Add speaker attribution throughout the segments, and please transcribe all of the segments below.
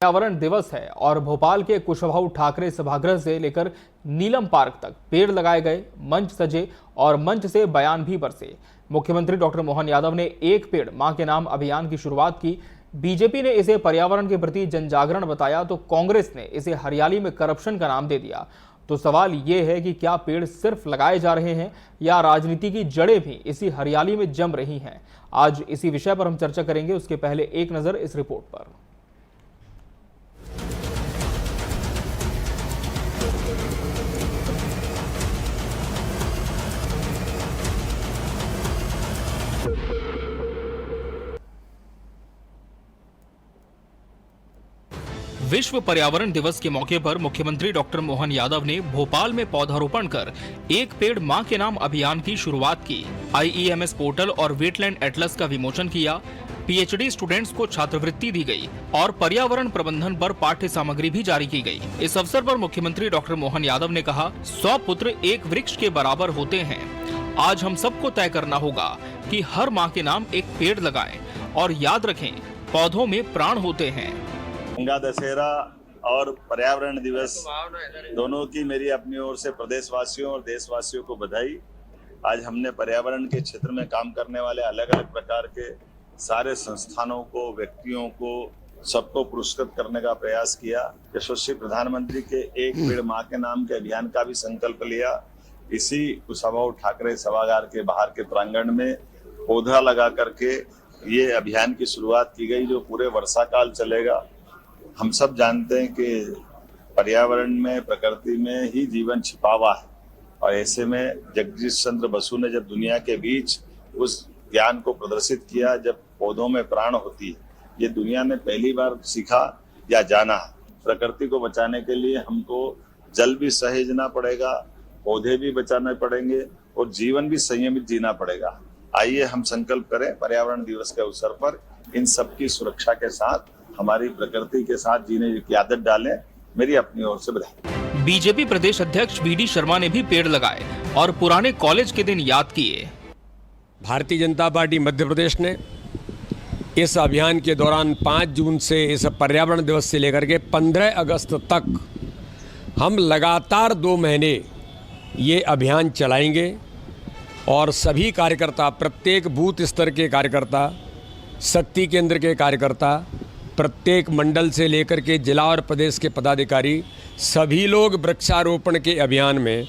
Speaker 1: पर्यावरण दिवस है और भोपाल के कुशभाऊ ठाकरे सभागृह से लेकर नीलम पार्क तक पेड़ लगाए गए, मंच सजे और मंच से बयान भी बरसे। मुख्यमंत्री डॉक्टर मोहन यादव ने एक पेड़ मां के नाम अभियान की शुरुआत की। बीजेपी ने इसे पर्यावरण के प्रति जनजागरण बताया तो कांग्रेस ने इसे हरियाली में करप्शन का नाम दे दिया। तो सवाल ये है कि क्या पेड़ सिर्फ लगाए जा रहे हैं या राजनीति की जड़ें भी इसी हरियाली में जम रही हैं? आज इसी विषय पर हम चर्चा करेंगे। उसके पहले एक नजर इस रिपोर्ट पर। विश्व पर्यावरण दिवस के मौके पर मुख्यमंत्री डॉक्टर मोहन यादव ने भोपाल में पौधारोपण कर एक पेड़ मां के नाम अभियान की शुरुआत की। IEMS पोर्टल और वेटलैंड एटलस का विमोचन किया। PhD स्टूडेंट्स को छात्रवृत्ति दी गई और पर्यावरण प्रबंधन पर पाठ्य सामग्री भी जारी की गई। इस अवसर पर मुख्यमंत्री डॉक्टर मोहन यादव ने कहा, 100 पुत्र एक वृक्ष के बराबर होते हैं। आज हम सबको तय करना होगा कि हर माँ के नाम एक पेड़ लगाएं और याद रखें, पौधों में प्राण होते हैं।
Speaker 2: गंगा दशहरा और पर्यावरण दिवस दोनों की मेरी अपनी ओर से प्रदेशवासियों और देशवासियों को बधाई। आज हमने पर्यावरण के क्षेत्र में काम करने वाले अलग अलग प्रकार के सारे संस्थानों को, व्यक्तियों को, सबको पुरस्कृत करने का प्रयास किया। यशस्वी प्रधानमंत्री के एक पेड़ मां के नाम के अभियान का भी संकल्प लिया। इसी कुशभाऊ ठाकरे सभागार के बाहर के प्रांगण में पौधा लगा करके ये अभियान की शुरुआत की गई, जो पूरे वर्षा काल चलेगा। हम सब जानते हैं कि पर्यावरण में, प्रकृति में ही जीवन छिपा हुआ है और ऐसे में जगदीश चंद्र बसु ने जब दुनिया के बीच उस ज्ञान को प्रदर्शित किया, जब पौधों में प्राण होती है, ये दुनिया ने पहली बार सीखा या जाना। प्रकृति को बचाने के लिए हमको जल भी सहेजना पड़ेगा, पौधे भी बचाने पड़ेंगे और जीवन भी संयमित जीना पड़ेगा। आइए हम संकल्प करें पर्यावरण दिवस के अवसर पर इन सबकी सुरक्षा के साथ हमारी प्रकृति के साथ जीने की आदत डालें। मेरी अपनी ओर से बधाई।
Speaker 1: बीजेपी प्रदेश अध्यक्ष BD शर्मा ने भी पेड़ लगाए और पुराने कॉलेज के दिन याद किए।
Speaker 3: भारतीय जनता पार्टी मध्य प्रदेश ने इस अभियान के दौरान 5 जून से इस पर्यावरण दिवस से लेकर के 15 अगस्त तक हम लगातार 2 महीने ये अभियान चलाएंगे और सभी कार्यकर्ता, प्रत्येक बूथ स्तर के कार्यकर्ता, शक्ति केंद्र के कार्यकर्ता, प्रत्येक मंडल से लेकर के जिला और प्रदेश के पदाधिकारी, सभी लोग वृक्षारोपण के अभियान में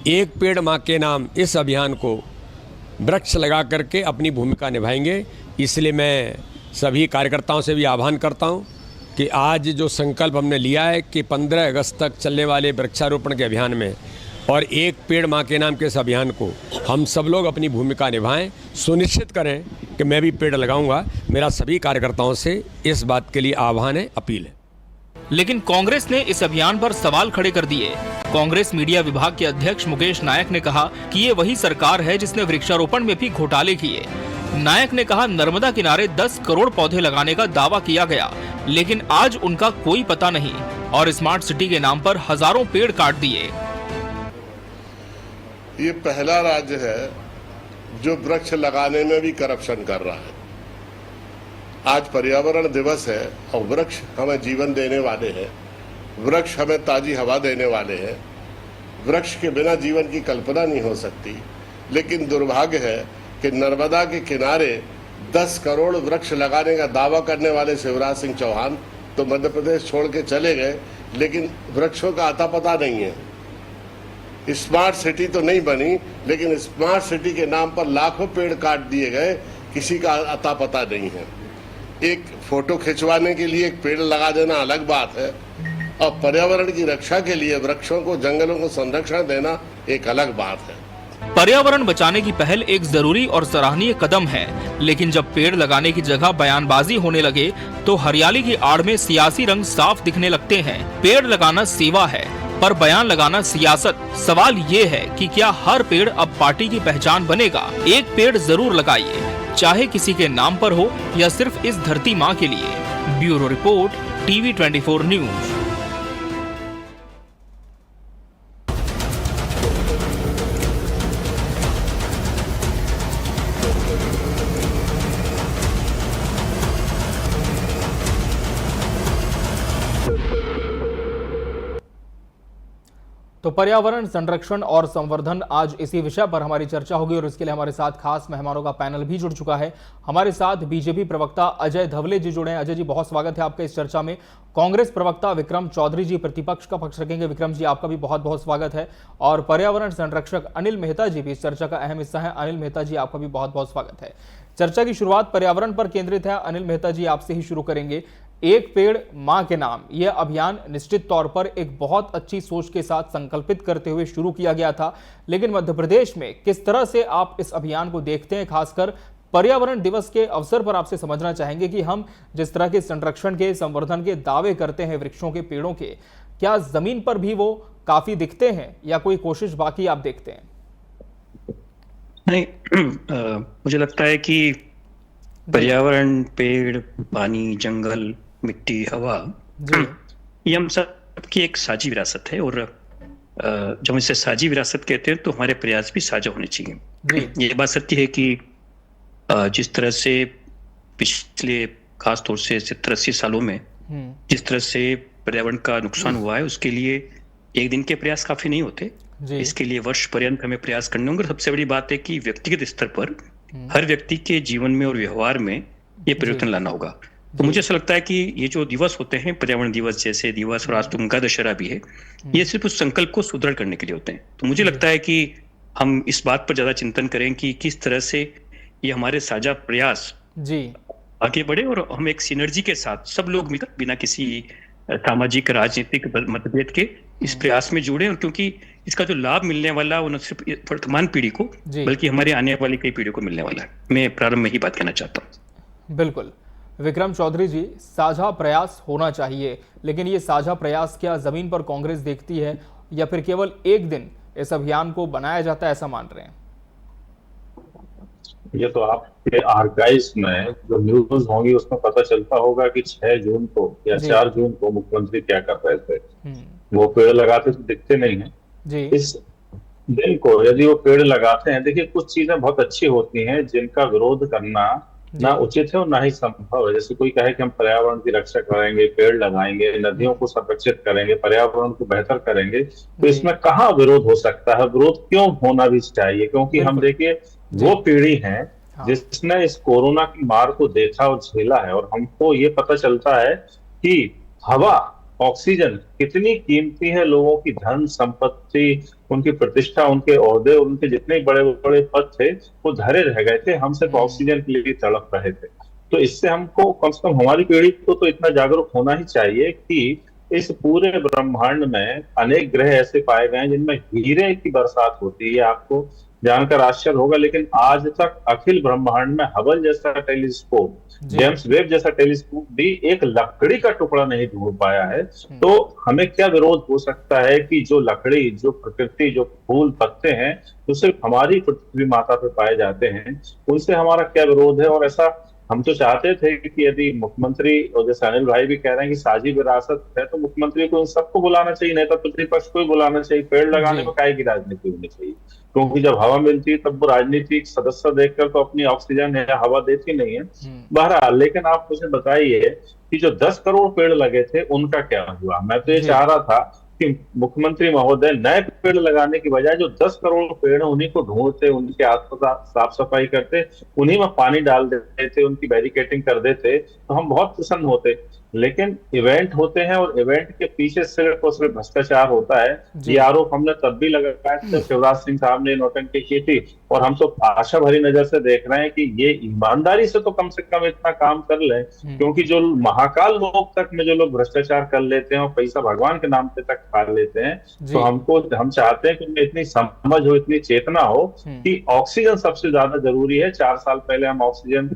Speaker 3: एक पेड़ मां के नाम इस अभियान को वृक्ष लगा करके अपनी भूमिका निभाएंगे। इसलिए मैं सभी कार्यकर्ताओं से भी आह्वान करता हूं कि आज जो संकल्प हमने लिया है कि 15 अगस्त तक चलने वाले वृक्षारोपण के अभियान में और एक पेड़ मां के नाम के इस अभियान को हम सब लोग अपनी भूमिका निभाएं, सुनिश्चित करें कि मैं भी पेड़ लगाऊंगा। मेरा सभी कार्यकर्ताओं से इस बात के लिए आह्वान है, अपील है।
Speaker 1: लेकिन कांग्रेस ने इस अभियान पर सवाल खड़े कर दिए। कांग्रेस मीडिया विभाग के अध्यक्ष मुकेश नायक ने कहा कि ये वही सरकार है जिसने वृक्षारोपण में भी घोटाले किए। नायक ने कहा, नर्मदा किनारे 10 करोड़ पौधे लगाने का दावा किया गया, लेकिन आज उनका कोई पता नहीं और स्मार्ट सिटी के नाम पर हजारों पेड़ काट दिए।
Speaker 4: ये पहला राज्य है जो वृक्ष लगाने में भी करप्शन कर रहा है। आज पर्यावरण दिवस है और वृक्ष हमें जीवन देने वाले हैं, वृक्ष हमें ताजी हवा देने वाले हैं। वृक्ष के बिना जीवन की कल्पना नहीं हो सकती। लेकिन दुर्भाग्य है कि नर्मदा के किनारे 10 करोड़ वृक्ष लगाने का दावा करने वाले शिवराज सिंह चौहान तो मध्य प्रदेश छोड़ के चले गए, लेकिन वृक्षों का अता पता नहीं है। स्मार्ट सिटी तो नहीं बनी, लेकिन स्मार्ट सिटी के नाम पर लाखों पेड़ काट दिए गए, किसी का अता पता नहीं है। एक फोटो खिंचवाने के लिए एक पेड़ लगा देना अलग बात है और पर्यावरण की रक्षा के लिए वृक्षों को, जंगलों को संरक्षण देना एक अलग बात है।
Speaker 1: पर्यावरण बचाने की पहल एक जरूरी और सराहनीय कदम है, लेकिन जब पेड़ लगाने की जगह बयानबाजी होने लगे तो हरियाली की आड़ में सियासी रंग साफ दिखने लगते हैं। पेड़ लगाना सेवा है पर बयान लगाना सियासत। सवाल ये है कि क्या हर पेड़ अब पार्टी की पहचान बनेगा? एक पेड़ जरूर लगाइए, चाहे किसी के नाम पर हो या सिर्फ इस धरती माँ के लिए। Bureau report, TV 24 news. तो पर्यावरण संरक्षण और संवर्धन, आज इसी विषय पर हमारी चर्चा होगी और इसके लिए हमारे साथ खास मेहमानों का पैनल भी जुड़ चुका है। हमारे साथ बीजेपी प्रवक्ता अजय धवले जी जुड़े हैं। अजय जी, बहुत स्वागत है आपका इस चर्चा में। कांग्रेस प्रवक्ता विक्रम चौधरी जी प्रतिपक्ष का पक्ष रखेंगे। विक्रम जी, आपका भी बहुत बहुत स्वागत है। और पर्यावरण संरक्षक अनिल मेहता जी भी इस चर्चा का अहम हिस्सा है। अनिल मेहता जी, आपका भी बहुत बहुत स्वागत है। चर्चा की शुरुआत पर्यावरण पर केंद्रित है। अनिल मेहता जी, आपसे ही शुरू करेंगे। एक पेड़ मां के नाम, यह अभियान निश्चित तौर पर एक बहुत अच्छी सोच के साथ संकल्पित करते हुए शुरू किया गया था, लेकिन मध्य प्रदेश में किस तरह से आप इस अभियान को देखते हैं? खासकर पर्यावरण दिवस के अवसर पर आपसे समझना चाहेंगे कि हम जिस तरह के संरक्षण के, संवर्धन के दावे करते हैं वृक्षों के, पेड़ों के, क्या जमीन पर भी वो काफी दिखते हैं या कोई कोशिश बाकी आप देखते हैं?
Speaker 5: नहीं, मुझे लगता है कि पर्यावरण, पेड़, पानी, जंगल, मिट्टी, हवा, ये हम सब की एक साझी विरासत है। और जब इसे साझी विरासत कहते हैं तो हमारे प्रयास भी साझा होने चाहिए। ये बात सत्य है कि जिस तरह से पिछले खास तौर से 70-80 सालों में जिस तरह से पर्यावरण का नुकसान हुआ है, उसके लिए एक दिन के प्रयास काफी नहीं होते। इसके लिए वर्ष पर्यंत हमें प्रयास करने होंगे। सबसे बड़ी बात है कि व्यक्तिगत स्तर पर हर व्यक्ति के जीवन में और व्यवहार में ये परिवर्तन लाना होगा। तो मुझे ऐसा लगता है कि ये जो दिवस होते हैं, पर्यावरण दिवस जैसे दिवस, और आज तो गंगा दशहरा भी है, ये सिर्फ उस संकल्प को सुदृढ़ करने के लिए होते हैं। तो मुझे लगता है कि हम इस बात पर ज्यादा चिंतन करें कि किस तरह से ये हमारे साझा प्रयास आगे बढ़े और हम एक सिनर्जी के साथ सब लोग मिलकर बिना किसी सामाजिक, राजनीतिक मतभेद के इस प्रयास में जुड़े। और क्योंकि इसका जो लाभ मिलने वाला वो न सिर्फ वर्तमान पीढ़ी को बल्कि हमारे आने वाली कई पीढ़ियों को मिलने वाला है। मैं प्रारंभ में ही बात कहना चाहता हूँ।
Speaker 1: बिल्कुल विक्रम चौधरी जी, साझा प्रयास होना चाहिए, लेकिन ये साझा प्रयास क्या जमीन पर कांग्रेस देखती है या फिर केवल एक दिन इस अभियान को बनाया जाता है, ऐसा मान रहे हैं?
Speaker 6: ये तो आपके आर्काइव्स में जो न्यूज होंगी उसमें पता चलता होगा कि 6 जून को या 4 जून को मुख्यमंत्री क्या कर रहे थे। वो पेड़ लगाते तो दिखते नहीं है। इस दिन को यदि वो पेड़ लगाते हैं, देखिए कुछ चीजें बहुत अच्छी होती हैं जिनका विरोध करना ना उचित है और ना ही संभव है। जैसे कोई कहे कि हम पर्यावरण की रक्षा करेंगे, पेड़ लगाएंगे, नदियों को संरक्षित करेंगे, पर्यावरण को बेहतर करेंगे, तो इसमें कहाँ विरोध हो सकता है? विरोध क्यों होना भी चाहिए? क्योंकि हम देखिए वो पीढ़ी है जिसने इस कोरोना की मार को देखा और झेला है, और हमको ये पता चलता है कि हवा, ऑक्सीजन कितनी कीमती है। लोगों की धन संपत्ति, उनकी प्रतिष्ठा, उनके ओहदे, उनके जितने बड़े बड़े पद थे वो धरे रह गए थे। हम सिर्फ ऑक्सीजन के लिए तड़प रहे थे। तो इससे हमको कम से कम हमारी पीढ़ी को तो इतना जागरूक होना ही चाहिए कि इस पूरे ब्रह्मांड में अनेक ग्रह ऐसे पाए गए हैं जिनमें हीरे की बरसात होती है। आपको जानकर आश्चर्य होगा, लेकिन आज तक अखिल ब्रह्मांड में हबल जैसा टेलीस्कोप, जेम्स वेब जैसा टेलीस्कोप भी एक लकड़ी का टुकड़ा नहीं ढूंढ पाया है। तो हमें क्या विरोध हो सकता है कि जो लकड़ी, जो प्रकृति, जो फूल पत्ते हैं जो सिर्फ हमारी पृथ्वी माता पे पाए जाते हैं, उनसे हमारा क्या विरोध है? और ऐसा हम तो चाहते थे कि यदि मुख्यमंत्री, और जैसे अनिल भाई भी कह रहे हैं कि साझी विरासत है, तो मुख्यमंत्री को इन सबको बुलाना चाहिए, नेता प्रतिपक्ष को ही बुलाना चाहिए। पेड़ लगाने में काहे की राजनीति होनी चाहिए? क्योंकि जब हवा मिलती है तब वो राजनीतिक सदस्य देखकर तो अपनी ऑक्सीजन या हवा देती नहीं है। बहरहाल, लेकिन आप मुझे बताइए कि जो 10 करोड़ पेड़ लगे थे उनका क्या हुआ? मैं तो ये चाह रहा था कि मुख्यमंत्री महोदय नए पेड़ लगाने की बजाय जो 10 करोड़ पेड़ हैं उन्हीं को ढूंढते, उनके आसपास साफ सफाई करते, उन्हीं में पानी डाल देते थे, उनकी बैरिकेटिंग कर देते, तो हम बहुत प्रसन्न होते। लेकिन इवेंट होते हैं और इवेंट के पीछे सिर्फ और सिर्फ भ्रष्टाचार होता है। ये आरोप हमने तब भी लगाया था, शिवराज सिंह साहब ने नौटंकी की थी, और हम तो आशा भरी नजर से देख रहे हैं कि ये ईमानदारी से तो कम से कम इतना काम कर लें, क्योंकि जो महाकाल लोक तक में जो लोग भ्रष्टाचार कर लेते हैं और पैसा भगवान के नाम पे तक खा लेते हैं, तो हम चाहते हैं कि उनमें इतनी समझ हो, इतनी चेतना हो कि ऑक्सीजन सबसे ज्यादा जरूरी है। 4 साल पहले हम ऑक्सीजन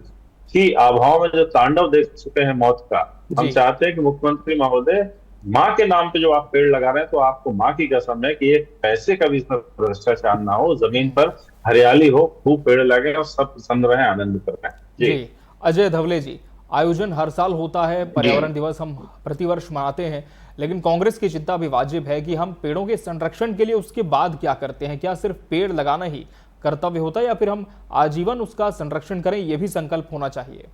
Speaker 6: की अभाव में जो तांडव देख चुके हैं मौत का, हम चाहते हैं कि मुख्यमंत्री महोदय माँ के नाम पे जो आप पेड़ लगा रहे हैं, तो आपको माँ की कसम है कि एक पैसे का भी इसमें भ्रष्टाचार ना हो, जमीन पर हरियाली हो, खूब पेड़ लगे और सब प्रसन्न रहे, आनंद कर रहे हैं। जी
Speaker 1: अजय धवले जी, आयोजन हर साल होता है, पर्यावरण दिवस हम प्रतिवर्ष मनाते हैं, लेकिन कांग्रेस की चिंता भी वाजिब है कि हम पेड़ों के संरक्षण के लिए उसके बाद क्या करते हैं? क्या सिर्फ पेड़ लगाना ही कर्तव्य होता है या फिर हम आजीवन उसका संरक्षण करें, यह भी संकल्प होना चाहिए?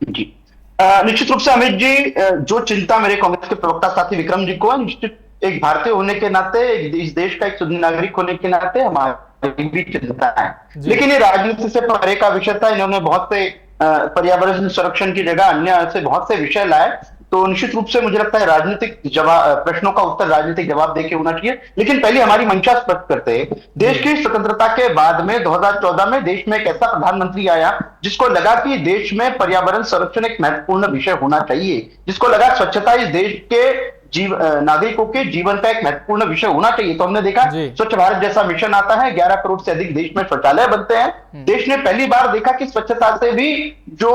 Speaker 7: जी निश्चित रूप से अमित जी, जो चिंता मेरे कांग्रेस के प्रवक्ता साथी विक्रम जी को है, निश्चित एक भारतीय होने के नाते, इस देश का एक नागरिक होने के नाते हमारी भी चिंता है। लेकिन ये राजनीति से परे का विषय था। इन्होंने बहुत से पर्यावरण संरक्षण की जगह अन्य ऐसे बहुत से विषय लाए, तो निश्चित रूप से मुझे लगता है राजनीतिक जवाब, प्रश्नों का उत्तर राजनीतिक जवाब देके होना चाहिए। लेकिन पहले हमारी मंशा स्पष्ट करते हैं। देश की स्वतंत्रता के बाद में 2014 में देश में एक ऐसा प्रधानमंत्री आया जिसको लगा कि देश में पर्यावरण संरक्षण एक महत्वपूर्ण विषय होना चाहिए, जिसको लगा स्वच्छता इस देश के नागरिकों के जीवन का एक महत्वपूर्ण विषय होना चाहिए। तो हमने देखा स्वच्छ भारत जैसा मिशन आता है, 11 करोड़ से अधिक देश में शौचालय बनते हैं। देश ने पहली बार देखा कि स्वच्छता से भी जो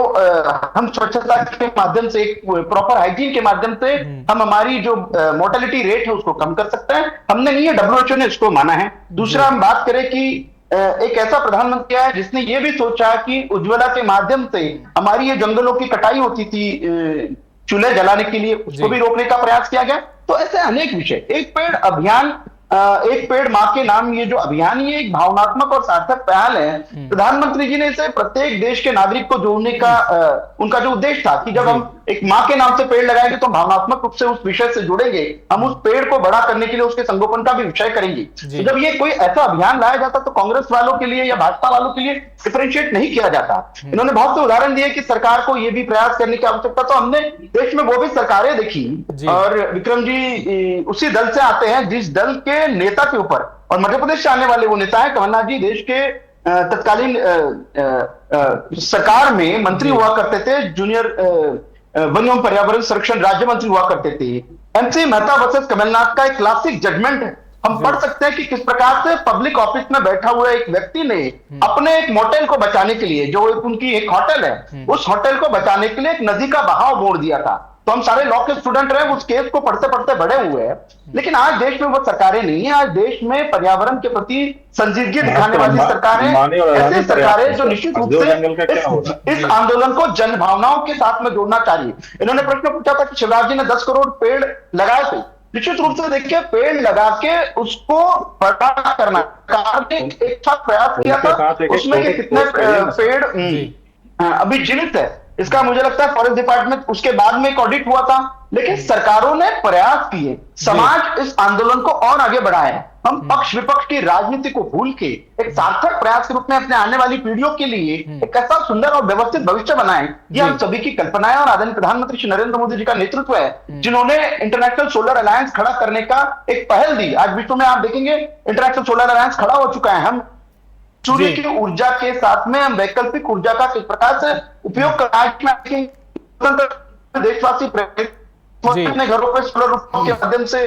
Speaker 7: हम स्वच्छता के माध्यम से, एक प्रॉपर हाइजीन के माध्यम से हम हमारी जो मोर्टेलिटी रेट है उसको कम कर सकते हैं। हमने नहीं है, WHO ने इसको माना है। दूसरा हम बात करें कि एक ऐसा प्रधानमंत्री आया जिसने ये भी सोचा कि उज्ज्वला के माध्यम से हमारी ये जंगलों की कटाई होती थी चूल्हे जलाने के लिए, उसको भी रोकने का प्रयास किया गया। तो ऐसे अनेक विषय, एक पेड़ अभियान, एक पेड़ मां के नाम, ये जो अभियान, ये एक भावनात्मक और सार्थक पहल है। प्रधानमंत्री जी ने इसे प्रत्येक देश के नागरिक को जोड़ने का उनका जो उद्देश्य था कि जब हम एक मां के नाम से पेड़ लगाएंगे तो भावनात्मक रूप से उस विषय से जुड़ेंगे, हम उस पेड़ को बड़ा करने के लिए उसके संगोपन का भी विषय करेंगे। तो जब ये कोई ऐसा अभियान लाया जाता तो कांग्रेस वालों के लिए या भाजपा वालों के लिए डिफरेंशिएट नहीं किया जाता। इन्होंने बहुत से उदाहरण दिए कि सरकार को ये भी प्रयास करने की आवश्यकता, तो हमने देश में वो भी सरकारें देखी। और विक्रम जी उसी दल से आते हैं जिस दल के नेता के ऊपर, और मध्य प्रदेश से आने वाले वो नेता है कमलनाथ जी, देश के तत्कालीन सरकार में मंत्री हुआ करते थे, जूनियर वन एवं पर्यावरण संरक्षण राज्य मंत्री हुआ करते थे। MC मेहता वर्सेस कमलनाथ का एक क्लासिक जजमेंट है। हम पढ़ सकते हैं कि किस प्रकार से पब्लिक ऑफिस में बैठा हुआ एक व्यक्ति ने अपने एक मोटेल को बचाने के लिए, जो उनकी एक होटल है, उस होटल को बचाने के लिए एक नदी का बहाव मोड़ दिया था। तो हम सारे लॉ के स्टूडेंट रहे, उस केस को पढ़ते पढ़ते बड़े हुए हैं। लेकिन आज देश में वो सरकारें नहीं है। आज देश में पर्यावरण के प्रति संजीदगी दिखाने वाली सरकारें, ऐसी सरकारें जो निश्चित रूप से इस आंदोलन को जन भावनाओं के साथ में जोड़ना चाहिए। इन्होंने प्रश्न पूछा था कि शिवराज जी ने 10 करोड़ पेड़ लगाए थे। निश्चित रूप से देखिए, पेड़ लगा के उसको बड़ा करना, सरकार ने एक अच्छा प्रयास किया था। उसमें कितने पेड़ अभी जीवित है, इसका मुझे लगता है फॉरेस्ट डिपार्टमेंट, उसके बाद में एक ऑडिट हुआ था। लेकिन सरकारों ने प्रयास किए, समाज इस आंदोलन को और आगे बढ़ाया। हम पक्ष विपक्ष की राजनीति को भूल के एक सार्थक प्रयास के रूप में अपने आने वाली पीढ़ियों के लिए एक ऐसा सुंदर और व्यवस्थित भविष्य बनाएं। ये हम सभी की कल्पना है और आदरणीय प्रधानमंत्री श्री नरेंद्र मोदी जी का नेतृत्व है, जिन्होंने इंटरनेशनल सोलर अलायंस खड़ा करने का एक पहल दी। आज विश्व में आप देखेंगे इंटरनेशनल सोलर अलायंस खड़ा हो चुका है। हम सूर्य की ऊर्जा के साथ में हम वैकल्पिक ऊर्जा का किस प्रकार से उपयोग करना, देशवासी अपने घरों पर सोलर रूफटॉप के माध्यम से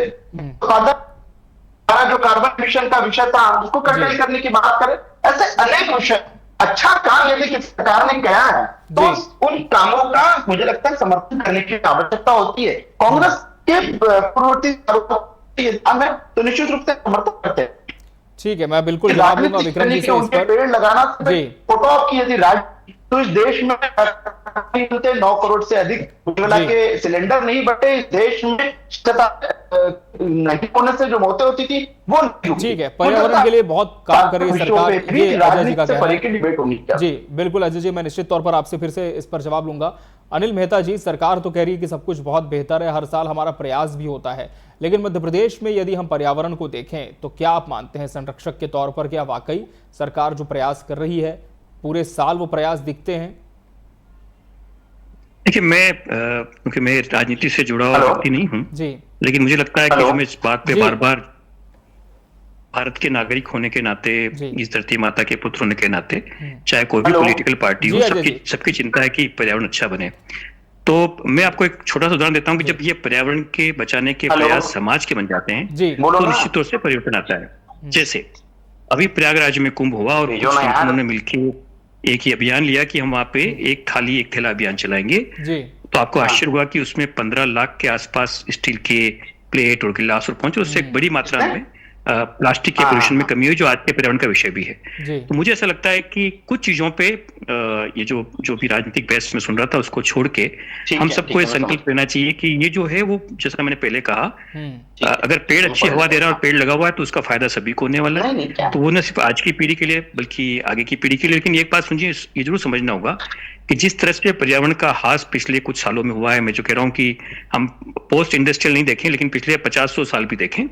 Speaker 7: जो कार्बन एमिशन का विषय था उसको कंट्रोल करने की बात करें। ऐसे अनेक विषय, अच्छा काम यदि किसी सरकार ने किया है तो उन कामों का मुझे लगता है समर्थन करने की आवश्यकता होती है। कांग्रेस के पूर्ववर्ती तो निश्चित रूप से समर्थन करते हैं।
Speaker 1: ठीक है, मैं बिल्कुल जवाब दूंगा विक्रम जी से इस पर।
Speaker 7: पेड़ लगाना फोटो की यदि तो इस देश में 9 करोड़ से अधिक उज्ज्वला के सिलेंडर नहीं बटे। इस देश में नहीं होने से जो मौतें होती थी वो
Speaker 1: ठीक है, पर्यावरण के लिए बहुत काम कर रही है सरकार, ये अजय जी का कहना है। जी बिल्कुल अजय जी, मैं निश्चित तौर पर आपसे फिर से इस पर जवाब लूंगा। अनिल मेहता जी, सरकार तो कह रही है कि सब कुछ बहुत बेहतर है, हर साल हमारा प्रयास भी होता है, लेकिन मध्य प्रदेश में यदि हम पर्यावरण को देखें तो क्या आप मानते हैं संरक्षक के तौर पर, क्या वाकई सरकार जो प्रयास कर रही है पूरे साल वो प्रयास दिखते हैं?
Speaker 5: देखिए, क्योंकि मैं राजनीति से जुड़ा हुआ व्यक्ति नहीं हूं जी, लेकिन मुझे लगता है कि हमें इस बात पे बार बार भारत के नागरिक होने के नाते, इस धरती माता के पुत्र होने के नाते, चाहे कोई भी पॉलिटिकल पार्टी हो, सबकी चिंता है कि पर्यावरण अच्छा बने। तो मैं आपको एक छोटा सा उदाहरण देता हूं कि जब ये पर्यावरण के बचाने के प्रयास समाज के बन जाते हैं तो निश्चित तौर से परिवर्तन आता है। जैसे अभी प्रयागराज में कुंभ हुआ और उन्होंने मिलकर एक ही अभियान लिया कि हम वहां पे एक थाली एक थैला अभियान चलाएंगे। तो आपको आश्चर्य हुआ कि उसमें 15 लाख के आसपास स्टील के प्लेट और गिलास और पहुंचे, उससे एक बड़ी मात्रा में प्लास्टिक के पोल्यूशन में कमी हुई, जो आज के पर्यावरण का विषय भी है। तो मुझे ऐसा लगता है कि कुछ चीजों पे ये जो भी राजनीतिक बहस में सुन रहा था उसको छोड़ के हम सबको ये संकल्प लेना चाहिए कि ये जो है वो, जैसा मैंने पहले कहा, अगर पेड़ अच्छी हवा दे रहा है और पेड़ लगा हुआ है तो उसका फायदा सभी को होने वाला है। तो वो न सिर्फ आज की पीढ़ी के लिए बल्कि आगे की पीढ़ी के लिए। लेकिन एक बात सुनिए, ये जरूर समझना होगा कि जिस तरह से पर्यावरण का ह्रास पिछले कुछ सालों में हुआ है, मैं जो कह रहा हूँ कि हम पोस्ट इंडस्ट्रियल नहीं देखें लेकिन पिछले 50-100 साल भी देखें,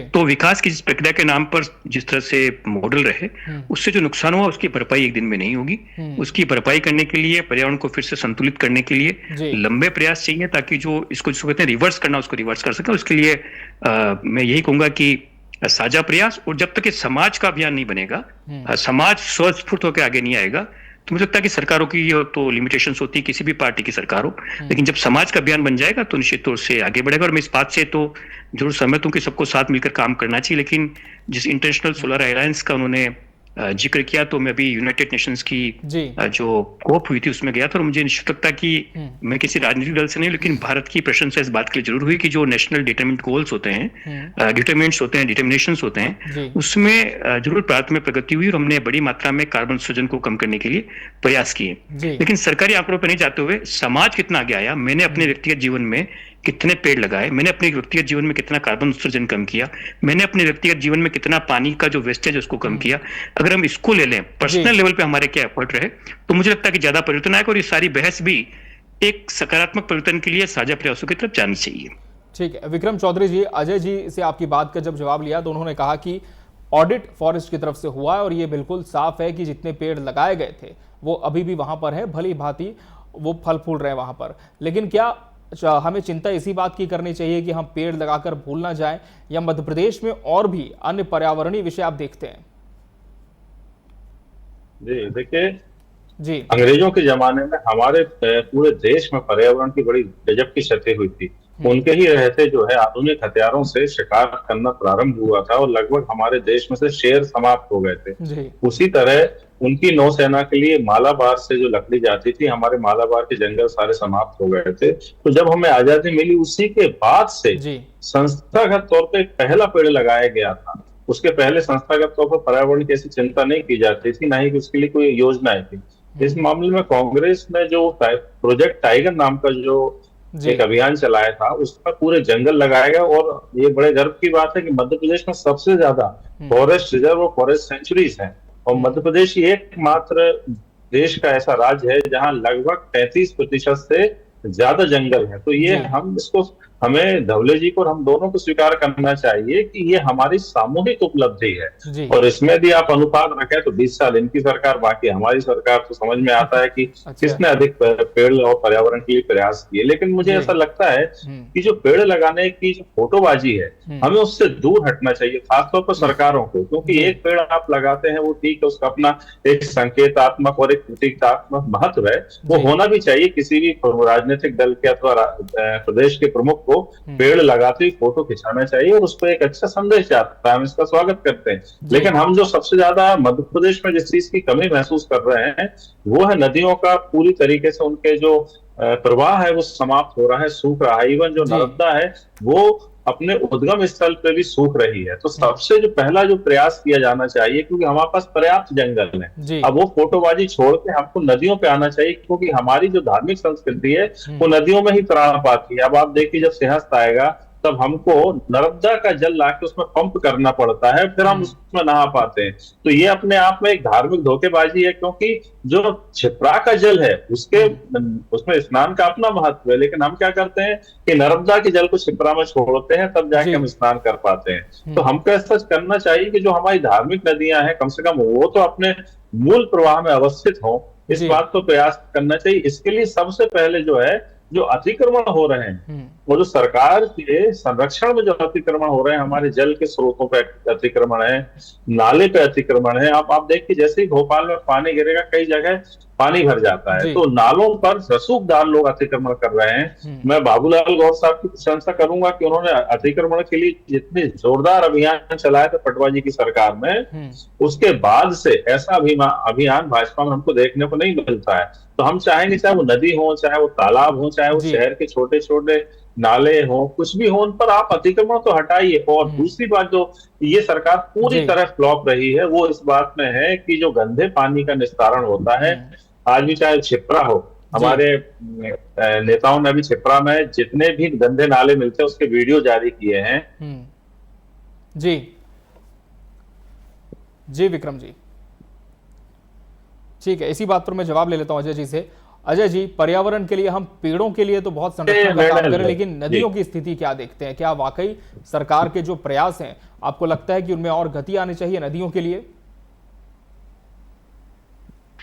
Speaker 5: तो विकास की जिस प्रक्रिया के नाम पर जिस तरह से मॉडल रहे, उससे जो नुकसान हुआ उसकी भरपाई एक दिन में नहीं होगी। उसकी भरपाई करने के लिए, पर्यावरण को फिर से संतुलित करने के लिए लंबे प्रयास चाहिए, ताकि जो इसको जिसको कहते हैं रिवर्स करना, उसको रिवर्स कर सके। उसके लिए मैं यही कहूंगा कि साझा प्रयास, और जब तक ये समाज का अभियान नहीं बनेगा, समाज स्वस्फूर्त होकर आगे नहीं आएगा, तो मुझे लगता है कि सरकारों की तो लिमिटेशंस होती है, किसी भी पार्टी की सरकार हो, लेकिन जब समाज का अभियान बन जाएगा तो निश्चित तौर से आगे बढ़ेगा। और मैं इस बात से तो जरूर सहमत हूं कि सबको साथ मिलकर काम करना चाहिए। लेकिन जिस इंटरनेशनल सोलर अलायंस का उन्होंने जिक्र किया, तो मैं अभी यूनाइटेड नेशंस की जो कोप हुई थी उसमें गया था, और मुझे निश्चित लगता है कि मैं किसी राजनीतिक दल से नहीं, लेकिन भारत की प्रशंसा इस बात के लिए जरूर हुई कि जो नेशनल डिटरमिनेंट गोल्स होते हैं, डिटर्मिनेशंस होते हैं, उसमें जरूर भारत में प्रगति हुई और हमने बड़ी मात्रा में कार्बन उत्सर्जन को कम करने के लिए प्रयास किए। लेकिन सरकारी आंकड़ों पर नहीं जाते हुए समाज कितना आगे आया, मैंने अपने व्यक्तिगत जीवन में कितने पेड़ लगाए, मैंने अपने व्यक्तिगत जीवन में कितना कार्बन उत्सर्जन कम किया, मैंने अपने व्यक्तिगत जीवन में कितना पानी का जो वेस्टेज है उसको कम किया, अगर हम इसको ले लें, पर्सनल लेवल पे हमारे क्या एफर्ट रहे, तो मुझे लगता है कि ज्यादा परिवर्तन आएगा। और ये सारी बहस भी एक सकारात्मक परिवर्तन के लिए साझा प्रयासों की तरफ जानी चाहिए।
Speaker 1: ठीक है विक्रम चौधरी जी, अजय जी से आपकी बात का जब जवाब लिया तो उन्होंने कहा कि ऑडिट फॉरेस्ट की तरफ से हुआ है और ये बिल्कुल साफ है कि जितने पेड़ लगाए गए थे वो अभी भी वहां पर है, भली भांति वो फल फूल रहे हैं वहां पर। लेकिन क्या हमें चिंता इसी बात की करनी चाहिए कि हम पेड़ लगाकर भूल ना जाएं, या मध्य प्रदेश में और भी अन्य पर्यावरणीय विषय आप देखते हैं?
Speaker 6: जी देखिए, अंग्रेजों के जमाने में हमारे पूरे देश में पर्यावरण की बड़ी गजब की क्षति हुई थी। उनके ही रहते जो है आधुनिक हथियारों से शिकार करना प्रारंभ हुआ था और लगभग हमारे देश में से शेर समाप्त हो गए थे। उसी तरह उनकी नौसेना के लिए मालाबार से जो लकड़ी जाती थी, हमारे मालाबार के जंगल सारे समाप्त हो गए थे। तो जब हमें आजादी मिली उसी के बाद से संस्थागत तौर पे पहला पेड़ लगाया गया था। उसके पहले संस्थागत तौर पर पर्यावरण की ऐसी चिंता नहीं की जाती थी, ना ही उसके लिए कोई योजनाएं थी। इस मामले में कांग्रेस ने जो प्रोजेक्ट टाइगर नाम का जो एक अभियान चलाया था, उसका पूरे जंगल लगाया गया। और ये बड़े गर्व की बात है कि मध्य प्रदेश में सबसे ज्यादा फॉरेस्ट रिजर्व और फॉरेस्ट सेंचुरीज हैं, और मध्य प्रदेश ही एकमात्र देश का ऐसा राज्य है जहां लगभग 35% से ज्यादा जंगल है। तो ये हमें धवले जी को और हम दोनों को स्वीकार करना चाहिए कि ये हमारी सामूहिक उपलब्धि है। और इसमें भी आप अनुपात रखें तो 20 साल इनकी सरकार, बाकी हमारी सरकार, तो समझ में आता है कि किसने अधिक पेड़ और पर्यावरण के लिए प्रयास किए। लेकिन मुझे ऐसा लगता है कि जो पेड़ लगाने की जो फोटोबाजी है, हमें उससे दूर हटना चाहिए, खासतौर पर सरकारों को। क्योंकि एक पेड़ आप लगाते हैं वो ठीक है, उसका अपना एक संकेतात्मक और एक प्रतीकात्मक महत्व है, वो होना भी चाहिए। किसी भी राजनीतिक दल के अथवा प्रदेश के प्रमुख को पेड़ लगाते ही फोटो खिंचाना चाहिए और उस पर एक अच्छा संदेश जाता है, हम इसका स्वागत करते हैं। लेकिन हम जो सबसे ज्यादा मध्य प्रदेश में जिस चीज की कमी महसूस कर रहे हैं वो है नदियों का पूरी तरीके से उनके जो प्रवाह है वो समाप्त हो रहा है, सूख रहा है। इवन जो नर्मदा है वो अपने उद्गम स्थल पे भी सूख रही है। तो सबसे जो पहला जो प्रयास किया जाना चाहिए, क्योंकि हमारे पास पर्याप्त जंगल है, अब वो फोटोबाजी छोड़ के हमको नदियों पे आना चाहिए, क्योंकि हमारी जो धार्मिक संस्कृति है वो नदियों में ही प्राण पाती है। अब आप देखिए जब सिंहस्थ आएगा तब हमको नर्मदा का जल लाके उसमें पंप करना पड़ता है, फिर हम उसमें नहा पाते हैं। तो ये अपने आप में एक धार्मिक धोखेबाजी है, क्योंकि जो छिप्रा का जल है उसमें स्नान का अपना महत्व है, लेकिन हम क्या करते हैं कि नर्मदा के जल को छिप्रा में छोड़ते हैं, तब जाके हम स्नान कर पाते हैं। तो हमको ऐसा करना चाहिए कि जो हमारी धार्मिक नदियां हैं कम से कम वो तो अपने मूल प्रवाह में अवस्थित हो, इस बात को प्रयास करना चाहिए। इसके लिए सबसे पहले जो है जो अतिक्रमण हो रहे हैं, वो जो सरकार के संरक्षण में जो अतिक्रमण हो रहे हैं, हमारे जल के स्रोतों पे अतिक्रमण है, नाले पे अतिक्रमण है। आप देखिए जैसे ही भोपाल में पानी गिरेगा कई जगह पानी भर जाता है, तो नालों पर रसूखदार लोग अतिक्रमण कर रहे हैं। मैं बाबूलाल गौर साहब की प्रशंसा करूंगा कि उन्होंने अतिक्रमण के लिए जितने जोरदार अभियान चलाया था पटवा जी की सरकार में, उसके बाद से ऐसा अभियान भाजपा में हमको देखने को नहीं मिलता है। तो हम चाहेंगे चाहे वो नदी हो, चाहे वो तालाब हो, चाहे वो शहर के छोटे छोटे नाले हो, कुछ भी हो, उन पर आप अतिक्रमण तो हटाइए। और दूसरी बात जो ये सरकार पूरी तरह फ्लॉप रही है वो इस बात में है कि जो गंदे पानी का निस्तारण होता है, आज भी चाहे छिप्रा हो, हमारे नेताओं ने भी छिप्रा में जितने भी गंदे नाले मिलते हैं उसके वीडियो जारी किए हैं।
Speaker 1: जी विक्रम जी, ठीक है, इसी बात पर मैं जवाब ले लेता हूं अजय जी से। अजय जी, पर्यावरण के लिए हम पेड़ों के लिए तो बहुत संरक्षण का काम करें, लेकिन नदियों की स्थिति क्या देखते हैं? क्या वाकई सरकार के जो प्रयास हैं, आपको लगता है कि उनमें और गति आनी चाहिए नदियों के लिए?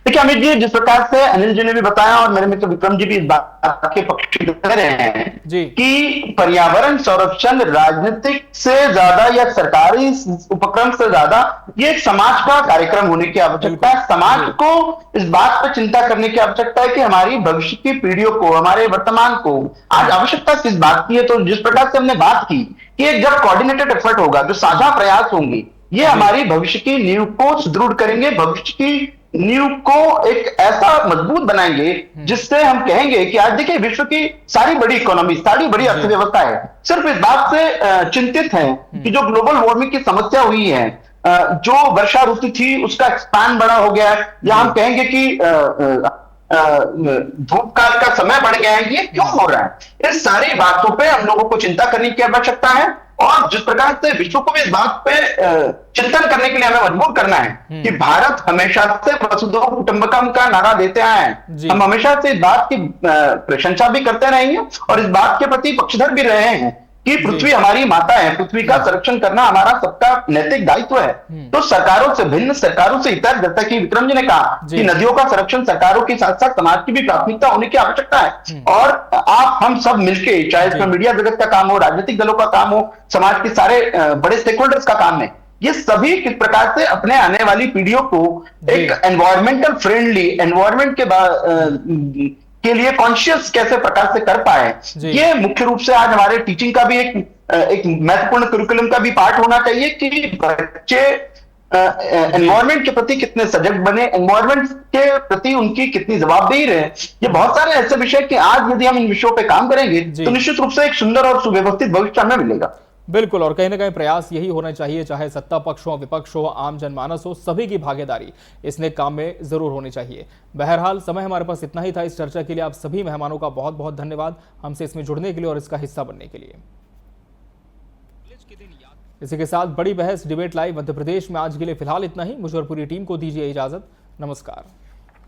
Speaker 7: देखिए अमित जी, जिस प्रकार से अनिल जी ने भी बताया और मेरे मित्र विक्रम जी भी इस बात के पक्ष कर रहे हैं
Speaker 1: जी
Speaker 7: कि पर्यावरण संरक्षण राजनीतिक से ज्यादा या सरकारी उपक्रम से ज्यादा ये एक समाज का कार्यक्रम होने की आवश्यकता है। समाज को इस बात पर चिंता करने की आवश्यकता है कि हमारी भविष्य की पीढ़ियों को, हमारे वर्तमान को आज आवश्यकता किस बात की है। तो जिस प्रकार से हमने बात की कि एक जब कोऑर्डिनेटेड एफर्ट होगा, जो साझा प्रयास होंगे, ये हमारी भविष्य की नींव को सुदृढ़ करेंगे, भविष्य की नींव को एक ऐसा मजबूत बनाएंगे जिससे हम कहेंगे कि आज देखिए विश्व की सारी बड़ी इकोनॉमी, सारी बड़ी अर्थव्यवस्था है सिर्फ इस बात से चिंतित है कि जो ग्लोबल वार्मिंग की समस्या हुई है, जो वर्षा ऋतु थी उसका एक्सपांड बड़ा हो गया है, या हम कहेंगे कि धूप काल का समय बढ़ गया है, ये क्यों हो रहा है? इस सारी बातों पे हम लोगों को चिंता करने की आवश्यकता है और जिस प्रकार से विश्व को भी इस बात पे चिंतन करने के लिए हमें मजबूर करना है कि भारत हमेशा से वसुधैव कुटुंबकम का नारा देते आए हैं। हम हमेशा से इस बात की प्रशंसा भी करते रहेंगे और इस बात के प्रति पक्षधर भी रहे हैं कि पृथ्वी हमारी माता है, पृथ्वी का संरक्षण करना हमारा सबका नैतिक दायित्व है। तो सरकारों से भिन्न, सरकारों से इतर, जैसा कि विक्रम जी ने कहा कि नदियों का संरक्षण सरकारों के साथ साथ समाज की भी प्राथमिकता होने की आवश्यकता है। और आप हम सब मिलके, चाहे इसमें मीडिया जगत का काम हो, राजनीतिक दलों का काम हो, समाज के सारे बड़े स्टेक होल्डर्स का काम है, ये सभी किस प्रकार से अपने आने वाली पीढ़ियों को एक एनवायरमेंटल फ्रेंडली, एनवायरमेंट के लिए कॉन्शियस कैसे प्रकार से कर पाए, ये मुख्य रूप से आज हमारे टीचिंग का भी एक महत्वपूर्ण करिकुलम का भी पार्ट होना चाहिए कि बच्चे एनवायरमेंट के प्रति कितने सजग बने, एनवायरमेंट के प्रति उनकी कितनी जवाबदेही रहे। ये बहुत सारे ऐसे विषय कि आज यदि हम इन विषयों पे काम करेंगे तो निश्चित रूप से एक सुंदर और सुव्यवस्थित भविष्य हमें मिलेगा।
Speaker 1: बिल्कुल, और कहीं ना कहीं प्रयास यही होना चाहिए, चाहे सत्ता पक्ष हो, विपक्ष हो, आम जनमानस हो, सभी की भागीदारी इस नेक काम में जरूर होनी चाहिए। बहरहाल समय हमारे पास इतना ही था इस चर्चा के लिए। आप सभी मेहमानों का बहुत बहुत धन्यवाद हमसे इसमें जुड़ने के लिए और इसका हिस्सा बनने के लिए। इसी के साथ बड़ी बहस डिबेट लाइव मध्य प्रदेश में आज के लिए फिलहाल इतना ही। मुझे और पूरी टीम को दीजिए इजाजत। नमस्कार।